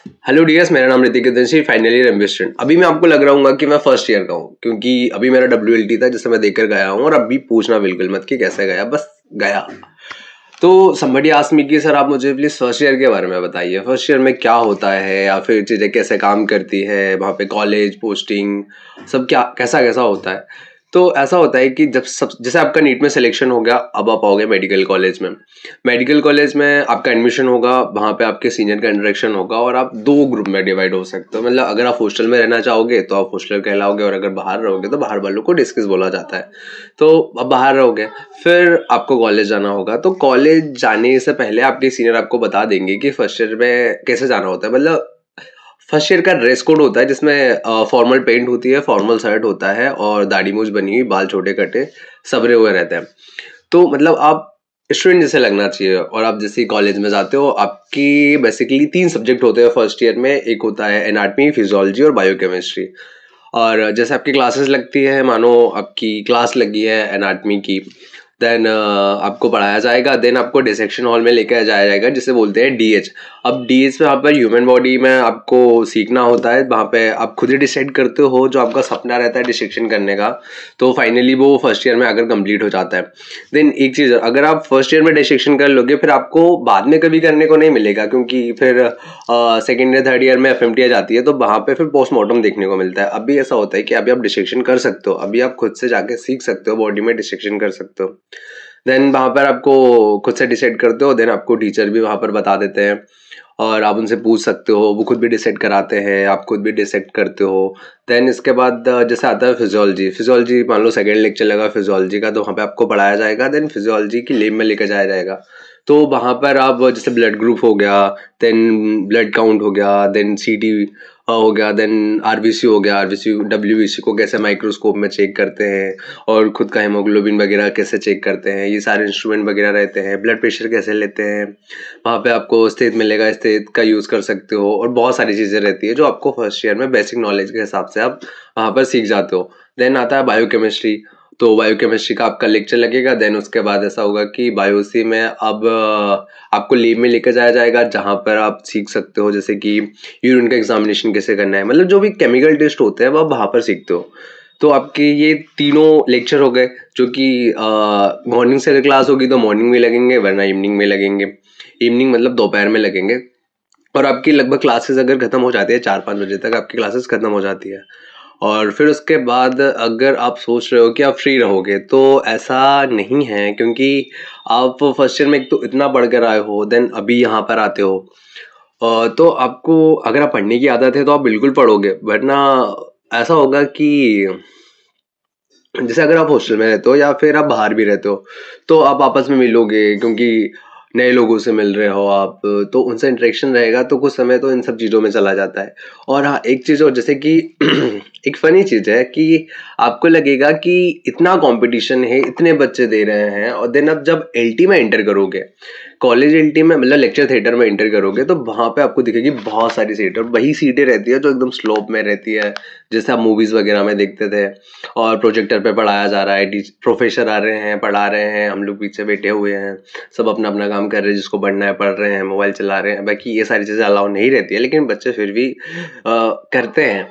Hello dears, मेरा नाम Hrithik गिदंशी, final year ambition. अभी मैं आपको लग रहा हूँ कि मैं फर्स्ट ईयर का हूँ, क्योंकि अभी मेरा WLT था जिसे मैं देकर गया हूँ। और अभी पूछना बिल्कुल मत कि कैसे गया, बस गया। तो somebody asked me कि सर आप मुझे प्लीज फर्स्ट ईयर के बारे में बताइए, फर्स्ट ईयर में क्या होता है या फिर चीजें कैसे काम करती है, वहाँ पे कॉलेज पोस्टिंग सब क्या कैसा कैसा होता है। तो ऐसा होता है कि जब सब जैसे आपका नीट में सिलेक्शन हो गया, अब आप आओगे मेडिकल कॉलेज में। मेडिकल कॉलेज में आपका एडमिशन होगा, वहाँ पे आपके सीनियर का इंटरेक्शन होगा और आप दो ग्रुप में डिवाइड हो सकते हो। मतलब अगर आप हॉस्टल में रहना चाहोगे तो आप हॉस्टल कहलाओगे, और अगर बाहर रहोगे तो बाहर वालों को डिस्कस बोला जाता है। तो अब बाहर रहोगे, फिर आपको कॉलेज जाना होगा। तो कॉलेज जाने से पहले आपके सीनियर आपको बता देंगे कि फर्स्ट ईयर में कैसे जाना होता है। मतलब फर्स्ट ईयर का ड्रेस कोड होता है जिसमें फॉर्मल पेंट होती है, फॉर्मल शर्ट होता है और दाढ़ी मूछ बनी हुई, बाल छोटे कटे सबरे हुए रहते हैं। तो मतलब आप स्टूडेंट जैसे लगना चाहिए। और आप जैसे कॉलेज में जाते हो, आपकी बेसिकली 3 सब्जेक्ट होते हैं फर्स्ट ईयर में। एक होता है एनाटमी, फिजियोलॉजी और बायोकेमिस्ट्री। और जैसे आपकी क्लासेस लगती है, मानो आपकी क्लास लगी है एनाटमी की, देन आपको पढ़ाया जाएगा। देन आपको डिसेक्शन हॉल में लेकर जाया जाएगा जिसे बोलते हैं DH। अब DH में वहाँ पर ह्यूमन बॉडी में आपको सीखना होता है। वहाँ पे आप खुद ही डिसाइड करते हो जो आपका सपना रहता है डिसेक्शन करने का। तो फाइनली वो फर्स्ट ईयर में आकर कंप्लीट हो जाता है। देन एक चीज़, अगर आप फर्स्ट ईयर में डिसेक्शन कर लोगे फिर आपको बाद में कभी करने को नहीं मिलेगा, क्योंकि फिर सेकेंड या थर्ड ईयर में FMT आ जाती है, तो वहाँ पे फिर पोस्टमार्टम देखने को मिलता है। अभी ऐसा होता है कि अभी आप डिसेक्शन कर सकते हो, अभी आप खुद से जाके सीख सकते हो, बॉडी में डिसेक्शन कर सकते हो। देन वहाँ पर आपको खुद से डिसाइड करते हो। देन आपको टीचर भी वहाँ पर बता देते हैं और आप उनसे पूछ सकते हो, वो खुद भी डिसाइड कराते हैं, आप खुद भी डिसाइड करते हो। देन इसके बाद जैसे आता है फिजियोलॉजी। फिजियोलॉजी मान लो सेकेंड लेक्चर लगा फिजियोलॉजी का, तो वहाँ पे आपको पढ़ाया जाएगा। देन फिजियोलॉजी की लैब में लेकर जाया जाएगा। तो वहाँ पर आप जैसे ब्लड ग्रुप हो गया, देन ब्लड काउंट हो गया, देन CT हो गया, देन RBC हो गया। RBC WBC को कैसे माइक्रोस्कोप में चेक करते हैं, और खुद का हेमोग्लोबिन वगैरह कैसे चेक करते हैं, ये सारे इंस्ट्रूमेंट वगैरह रहते हैं। ब्लड प्रेशर कैसे लेते हैं, वहाँ पे आपको स्टेथ मिलेगा, स्टेथ का यूज़ कर सकते हो। और बहुत सारी चीज़ें रहती है जो आपको फर्स्ट ईयर में बेसिक नॉलेज के हिसाब से आप वहाँ पर सीख जाते हो। देन आता है बायोकेमिस्ट्री। तो बायोकेमिस्ट्री का आपका लेक्चर लगेगा। देन उसके बाद ऐसा होगा कि बायोसी में अब आपको लैब में लेकर जाया जाएगा, जहाँ पर आप सीख सकते हो जैसे कि यूरिन का एग्जामिनेशन कैसे करना है। मतलब जो भी केमिकल टेस्ट होते हैं वो आप वहाँ पर सीखते हो। तो आपके ये तीनों लेक्चर हो गए, जो कि मॉर्निंग से अगर क्लास होगी तो मॉर्निंग में लगेंगे, वरना इवनिंग में लगेंगे। इवनिंग मतलब दोपहर में लगेंगे। और आपकी लगभग क्लासेस अगर खत्म हो जाती है 4-5 बजे तक आपकी क्लासेस खत्म हो जाती है। और फिर उसके बाद अगर आप सोच रहे हो कि आप फ्री रहोगे, तो ऐसा नहीं है, क्योंकि आप फर्स्ट ईयर में एक तो इतना पढ़ कर आए हो, देन अभी यहाँ पर आते हो। तो आपको अगर आप पढ़ने की आदत है तो आप बिल्कुल पढ़ोगे, वरना ऐसा होगा कि जैसे अगर आप हॉस्टल में रहते हो या फिर आप बाहर भी रहते हो, तो आप आपस में मिलोगे, क्योंकि नए लोगों से मिल रहे हो आप, तो उनसे इंटरेक्शन रहेगा, तो कुछ समय तो इन सब चीज़ों में चला जाता है। और हाँ, एक चीज़ और जैसे कि एक फ़नी चीज़ है कि आपको लगेगा कि इतना कंपटीशन है, इतने बच्चे दे रहे हैं, और देन अब जब LT में एंटर करोगे, कॉलेज LT में मतलब लेक्चर थिएटर में एंटर करोगे, तो वहाँ पे आपको दिखेगी बहुत सारी सीटें, और वही सीटें रहती है जो एकदम स्लोप में रहती है, जैसे आप मूवीज़ वगैरह में देखते थे। और प्रोजेक्टर पे पढ़ाया जा रहा है, प्रोफेसर आ रहे हैं, पढ़ा रहे हैं, हम लोग पीछे बैठे हुए हैं, सब अपना अपना काम कर रहे हैं, जिसको पढ़ना है पढ़ रहे हैं, मोबाइल चला रहे हैं। बाकी ये सारी चीज़ें अलाउ नहीं रहती है, लेकिन बच्चे फिर भी करते हैं,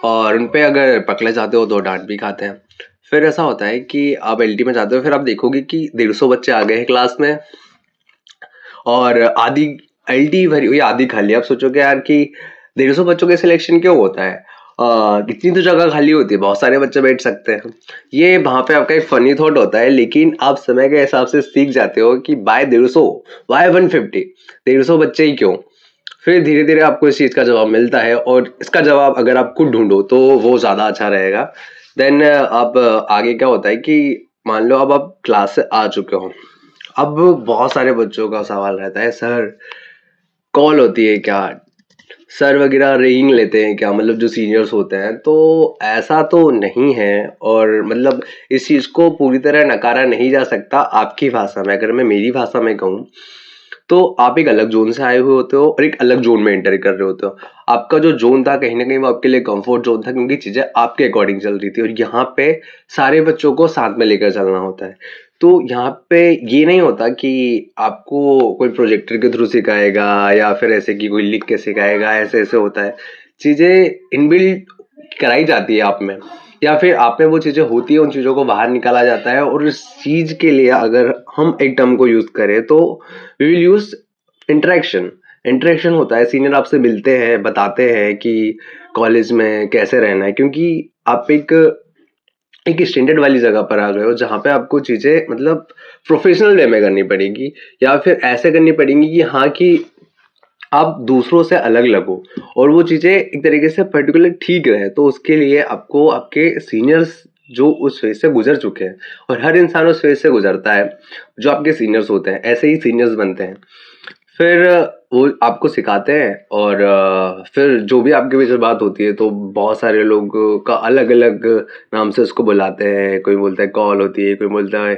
और उन पे अगर पकड़े जाते हो तो डांट भी खाते हैं। फिर ऐसा होता है कि आप LT में जाते हो, फिर आप देखोगे कि 150 बच्चे आ गए हैं क्लास में, और आधी LT भरी हुई, आधी खाली। आप सोचोगे यार कि 150 बच्चों के सिलेक्शन क्यों होता है, कितनी तो जगह खाली होती है, बहुत सारे बच्चे बैठ सकते हैं। ये वहाँ पे आपका एक फनी थॉट होता है, लेकिन आप समय के हिसाब से सीख जाते हो कि बाय 150, बाय 150, 150 बच्चे ही क्यों। फिर धीरे धीरे आपको इस चीज़ का जवाब मिलता है, और इसका जवाब अगर आप खुद ढूंढो तो वो ज़्यादा अच्छा रहेगा। देन अब आगे क्या होता है कि मान लो अब आप क्लास से आ चुके हो, अब बहुत सारे बच्चों का सवाल रहता है, सर कॉल होती है क्या, सर वगैरह रेगिंग लेते हैं क्या, मतलब जो सीनियर्स होते हैं। तो ऐसा तो नहीं है, और मतलब इस चीज़ को पूरी तरह नकारा नहीं जा सकता। आपकी भाषा में, अगर मैं मेरी भाषा में कहूँ, तो आप एक अलग जोन से आए हुए होते हो और एक अलग जोन में एंटर कर रहे होते हो। आपका जो जोन था कहीं ना कहीं वो आपके लिए कंफर्ट जोन था, क्योंकि चीज़ें आपके अकॉर्डिंग चल रही थी, और यहाँ पे सारे बच्चों को साथ में लेकर चलना होता है। तो यहाँ पे ये नहीं होता कि आपको कोई प्रोजेक्टर के थ्रू सिखाएगा या फिर ऐसे कि कोई लिख के सिखाएगा, ऐसे-ऐसे होता है। चीज़ें इनबिल्ट कराई जाती है आप में, या फिर आप में वो चीज़ें होती है, उन चीज़ों को बाहर निकाला जाता है। और इस चीज़ के लिए अगर हम एक टर्म को यूज़ करें तो we will use interaction. Interaction होता है, सीनियर आपसे मिलते हैं, बताते हैं कि कॉलेज में कैसे रहना है, क्योंकि आप एक स्टैंडर्ड वाली जगह पर आ गए हो जहाँ पे आपको चीज़ें मतलब प्रोफेशनल वे में करनी पड़ेगी, या फिर ऐसे करनी पड़ेंगी कि हाँ, कि आप दूसरों से अलग लगो और वो चीज़ें एक तरीके से पर्टिकुलर ठीक रहे। तो उसके लिए आपको आपके सीनियर्स जो उस फेज से गुजर चुके हैं, और हर इंसान उस फेज से गुजरता है, जो आपके सीनियर्स होते हैं ऐसे ही सीनियर्स बनते हैं। फिर वो आपको सिखाते हैं, और फिर जो भी आपके बीच में बात होती है तो बहुत सारे लोग का अलग अलग नाम से उसको बुलाते हैं। कोई बोलता है कॉल होती है, कोई बोलता है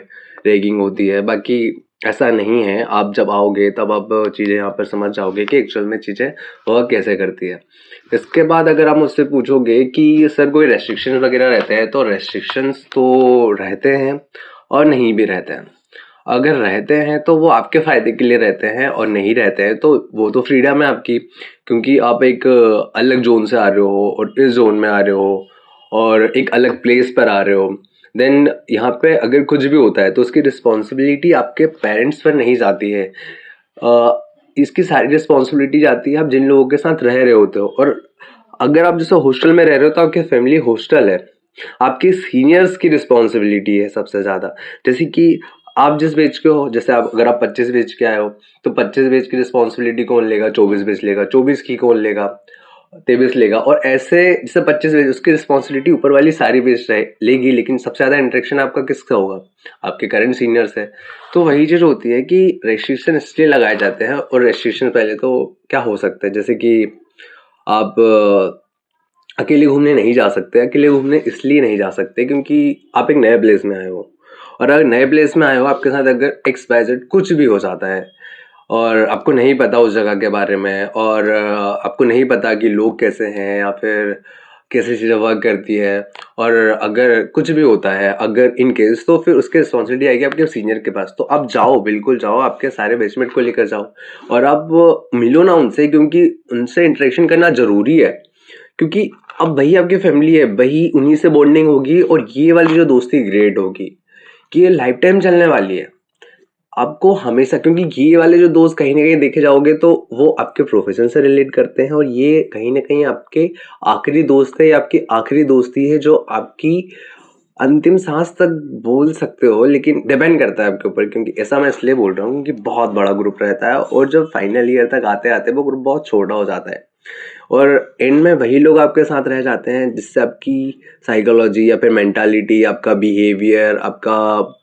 रैगिंग होती है। बाकी ऐसा नहीं है, आप जब आओगे तब आप चीज़ें यहाँ पर समझ जाओगे कि एक्चुअल में चीज़ें वर्क कैसे करती है। इसके बाद अगर आप मुझसे पूछोगे कि सर कोई रेस्ट्रिक्शंस वगैरह रहते हैं, तो रेस्ट्रिक्शंस तो रहते हैं और नहीं भी रहते हैं। अगर रहते हैं तो वो आपके फ़ायदे के लिए रहते हैं, और नहीं रहते हैं तो वो तो फ्रीडम है आपकी, क्योंकि आप एक अलग ज़ोन से आ रहे हो और इस ज़ोन में आ रहे हो और एक अलग प्लेस पर आ रहे हो। देन यहाँ पे अगर कुछ भी होता है तो उसकी रिस्पॉन्सिबिलिटी आपके पेरेंट्स पर नहीं जाती है। इसकी सारी रिस्पॉन्सिबिलिटी जाती है आप जिन लोगों के साथ रह रहे होते हो। और अगर आप जैसे हॉस्टल में रह रहे हो तो आपकी फैमिली हॉस्टल है, आपके सीनियर्स की रिस्पॉन्सिबिलिटी है सबसे ज़्यादा। जैसे कि आप जिस बेच के हो, जैसे आप अगर आप 25 बेच के आए हो तो 25 बेच की रिस्पॉन्सिबिलिटी कौन लेगा? 24 बेच लेगा। 24 की कौन लेगा? 23 लेगा। और ऐसे जैसे 25 बेच, उसकी रिस्पॉन्सिबिलिटी ऊपर वाली सारी बेच रहे लेगी, लेकिन सबसे ज़्यादा इंटरेक्शन आपका किसका होगा? आपके करंट सीनियर से। तो वही चीज़ होती है कि रेस्ट्रिक्शन इसलिए लगाए जाते हैं। और रेस्ट्रिक्शन पहले तो क्या हो सकता है, जैसे कि आप अकेले घूमने नहीं जा सकते। अकेले घूमने इसलिए नहीं जा सकते क्योंकि आप एक नए प्लेस में आए हो, और अगर नए प्लेस में आए हो आपके साथ अगर एक्स वाई जेड कुछ भी हो जाता है और आपको नहीं पता उस जगह के बारे में, और आपको नहीं पता कि लोग कैसे हैं या फिर कैसे चीज़ें वर्क करती है, और अगर कुछ भी होता है अगर इन केस, तो फिर उसकी रिस्पॉन्सिबिलिटी आएगी आपके सीनियर के पास। तो आप जाओ, बिल्कुल जाओ, आपके सारे बेचमेंट को लेकर जाओ और आप मिलो ना उनसे, क्योंकि उनसे इंटरेक्शन करना ज़रूरी है। क्योंकि अब वही आपकी फैमिली है, वही उन्हीं से बॉन्डिंग होगी, और ये वाली जो दोस्ती ग्रेट होगी कि ये लाइफ टाइम चलने वाली है। आपको हमेशा, क्योंकि ये वाले जो दोस्त कहीं ना कहीं देखे जाओगे तो वो आपके प्रोफेशन से रिलेट करते हैं, और ये कहीं ना कहीं आपके आखिरी दोस्त है, या आपकी आखिरी दोस्ती है जो आपकी अंतिम सांस तक बोल सकते हो। लेकिन डिपेंड करता है आपके ऊपर, क्योंकि ऐसा मैं इसलिए बोल रहा हूँ क्योंकि बहुत बड़ा ग्रुप रहता है, और जब फाइनल ईयर तक आते आते वो ग्रुप बहुत छोटा हो जाता है, और एंड में वही लोग आपके साथ रह जाते हैं जिससे आपकी साइकोलॉजी या फिर मेंटालिटी, आपका बिहेवियर, आपका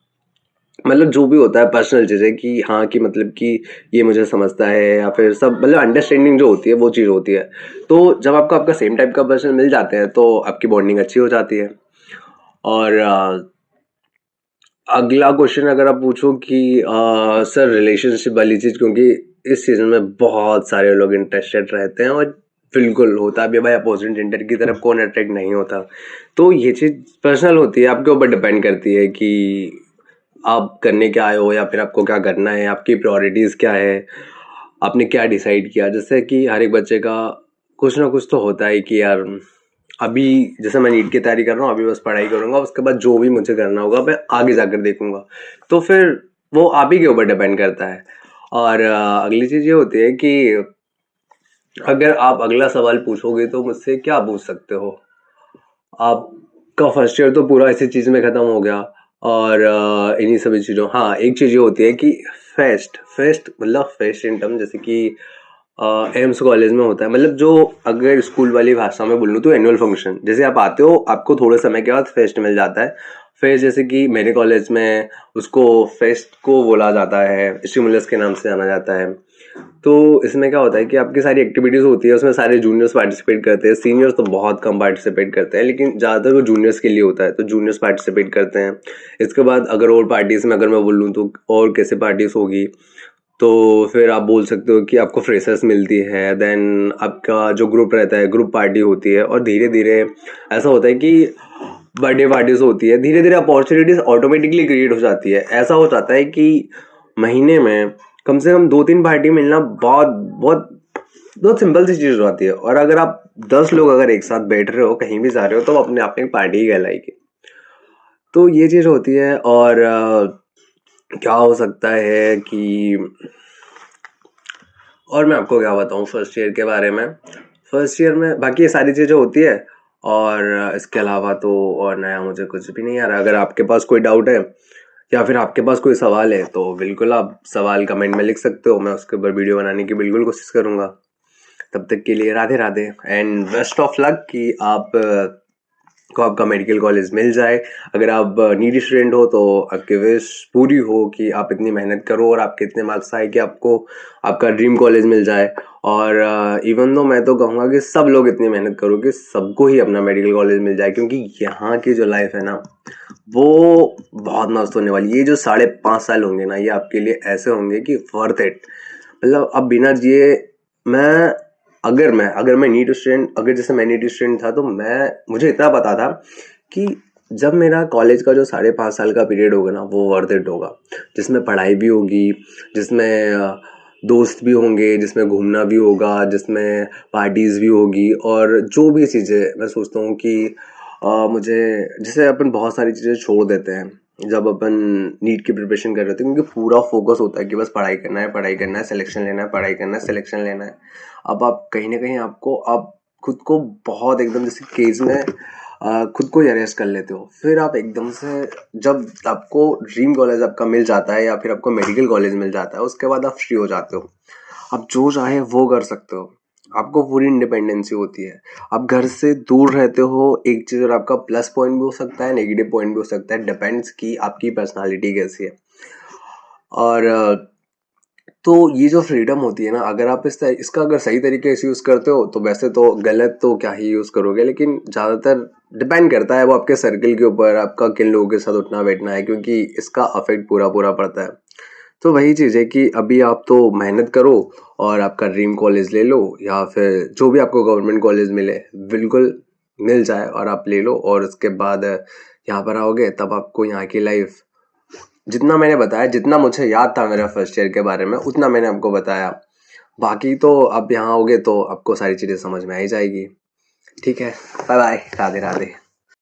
मतलब जो भी होता है पर्सनल चीज़ें, कि हाँ, कि मतलब कि ये मुझे समझता है, या फिर सब मतलब अंडरस्टैंडिंग जो होती है वो चीज़ होती है। तो जब आपको आपका सेम टाइप का पर्सन मिल जाते हैं तो आपकी बॉन्डिंग अच्छी हो जाती है। और अगला क्वेश्चन अगर आप पूछो कि सर रिलेशनशिप वाली चीज़, क्योंकि इस सीजन में बहुत सारे लोग इंटरेस्टेड रहते हैं, और बिल्कुल होता भी है भाई, अपोजिट जेंडर की तरफ कौन अट्रैक्ट नहीं होता। तो ये चीज़ पर्सनल होती है, आपके ऊपर डिपेंड करती है कि आप करने क्या आए हो, या फिर आपको क्या करना है, आपकी प्रायोरिटीज़ क्या है, आपने क्या डिसाइड किया। जैसे कि हर एक बच्चे का कुछ ना कुछ तो होता है कि यार अभी जैसे मैं नीट की तैयारी कर रहा हूँ, अभी बस पढ़ाई करूँगा, उसके बाद जो भी मुझे करना होगा मैं आगे जाकर देखूंगा। तो फिर वो आप ही के ऊपर डिपेंड करता है। और अगली चीज़ ये होती है कि अगर आप अगला सवाल पूछोगे तो मुझसे क्या पूछ सकते हो। आपका फर्स्ट ईयर तो पूरा इसी चीज़ में ख़त्म हो गया, और इन्हीं सभी चीज़ों, हाँ, एक चीज़ ये होती है कि फेस्ट फेस्ट मतलब फेस्ट इन टर्म, जैसे कि एम्स कॉलेज में होता है, मतलब जो अगर स्कूल वाली भाषा में बोलूँ तो एनुअल फंक्शन। जैसे आप आते हो, आपको थोड़े समय के बाद फेस्ट मिल जाता है। फेस्ट जैसे कि मेरे कॉलेज में उसको फेस्ट को बोला जाता है, स्टिमुलस के नाम से जाना जाता है। तो इसमें क्या होता है कि आपकी सारी एक्टिविटीज़ होती है, उसमें सारे जूनियर्स पार्टिसिपेट करते हैं। सीनियर्स तो बहुत कम पार्टिसिपेट करते हैं, लेकिन ज़्यादातर वो जूनियर्स के लिए होता है, तो जूनियर्स पार्टिसिपेट करते हैं। इसके बाद अगर और पार्टीज़ में अगर मैं बोलूँ तो और कैसे पार्टीज़ होगी, तो फिर आप बोल सकते हो कि आपको फ्रेशर्स मिलती है। देन आपका जो ग्रुप रहता है, ग्रुप पार्टी होती है, और धीरे धीरे ऐसा होता है कि बर्थडे पार्टीज होती है, धीरे धीरे अपॉर्चुनिटीज ऑटोमेटिकली क्रिएट हो जाती है। ऐसा हो जाता है कि महीने में कम से कम 2-3 पार्टी मिलना बहुत बहुत बहुत सिंपल सी चीज हो जाती है। और अगर आप 10 लोग अगर एक साथ बैठ रहे हो, कहीं भी जा रहे हो, तो अपने आप में एक पार्टी ही कहलाएगी। तो ये चीज होती है। और क्या हो सकता है कि और मैं आपको क्या बताऊं फर्स्ट ईयर के बारे में। फर्स्ट ईयर में बाकी ये सारी चीज़ें होती है। और इसके अलावा तो और नया मुझे कुछ भी नहीं आ रहा। अगर आपके पास कोई डाउट है या फिर आपके पास कोई सवाल है तो बिल्कुल आप सवाल कमेंट में लिख सकते हो, मैं उसके ऊपर वीडियो बनाने की बिल्कुल कोशिश करूँगा। तब तक के लिए Radhe Radhe and best of luck कि आप को आपका मेडिकल कॉलेज मिल जाए। अगर आप नीडी स्टूडेंट हो तो आपकी विश पूरी हो कि आप इतनी मेहनत करो और आपके इतने मार्क्स आए कि आपको आपका ड्रीम कॉलेज मिल जाए। और इवन दो मैं तो कहूँगा कि सब लोग इतनी मेहनत करो कि सबको ही अपना मेडिकल कॉलेज मिल जाए, क्योंकि यहाँ की जो लाइफ है ना वो बहुत मस्त होने वाली है। ये जो 5.5 साल होंगे ना, ये आपके लिए ऐसे होंगे कि वर्थ इट। मतलब अब बिना जिए मैं अगर मैं नीट स्टूडेंट अगर जैसे मैं नीट स्टूडेंट था तो मुझे इतना पता था कि जब मेरा कॉलेज का जो 5.5 साल का पीरियड होगा ना वो वर्थ इट होगा, जिसमें पढ़ाई भी होगी, जिसमें दोस्त भी होंगे, जिसमें घूमना भी होगा, जिसमें पार्टीज भी होगी। और जो भी चीज़ें मैं सोचता हूँ कि मुझे जैसे अपन बहुत सारी चीज़ें छोड़ देते हैं जब अपन नीट की प्रिपरेशन कर रहे होते हैं, क्योंकि पूरा फोकस होता है कि बस पढ़ाई करना है, पढ़ाई करना है, सिलेक्शन लेना है, पढ़ाई करना है, सिलेक्शन लेना है। अब आप कहीं ना कहीं आप खुद को बहुत एकदम जैसे केज में खुद को ही अरेस्ट कर लेते हो। फिर आप एकदम से जब आपको ड्रीम कॉलेज आपका मिल जाता है या फिर आपको मेडिकल कॉलेज मिल जाता है, उसके बाद आप फ्री हो जाते हो। आप जो चाहे वो कर सकते हो, आपको पूरी इंडिपेंडेंसी होती है। आप घर से दूर रहते हो, एक चीज़ और आपका प्लस पॉइंट भी हो सकता है, नेगेटिव पॉइंट भी हो सकता है, डिपेंड्स कि आपकी पर्सनालिटी कैसी है। और तो ये जो फ्रीडम होती है ना, अगर आप इसका अगर सही तरीके से यूज़ करते हो तो वैसे तो गलत तो क्या ही यूज़ करोगे, लेकिन ज़्यादातर डिपेंड करता है वो आपके सर्कल के ऊपर, आपका किन लोगों के साथ उठना बैठना है, क्योंकि इसका अफेक्ट पूरा पूरा पड़ता है। तो वही चीज़ है कि अभी आप तो मेहनत करो और आपका ड्रीम कॉलेज ले लो, या फिर जो भी आपको गवर्नमेंट कॉलेज मिले बिल्कुल मिल जाए और आप ले लो। और उसके बाद यहाँ पर आओगे तब आपको यहाँ की लाइफ, जितना मैंने बताया, जितना मुझे याद था मेरा फर्स्ट ईयर के बारे में, उतना मैंने आपको बताया। बाकी तो आप यहाँ आओगे तो आपको सारी चीज़ें समझ में आ ही जाएगी। ठीक है, बाय बाय, राधे राधे।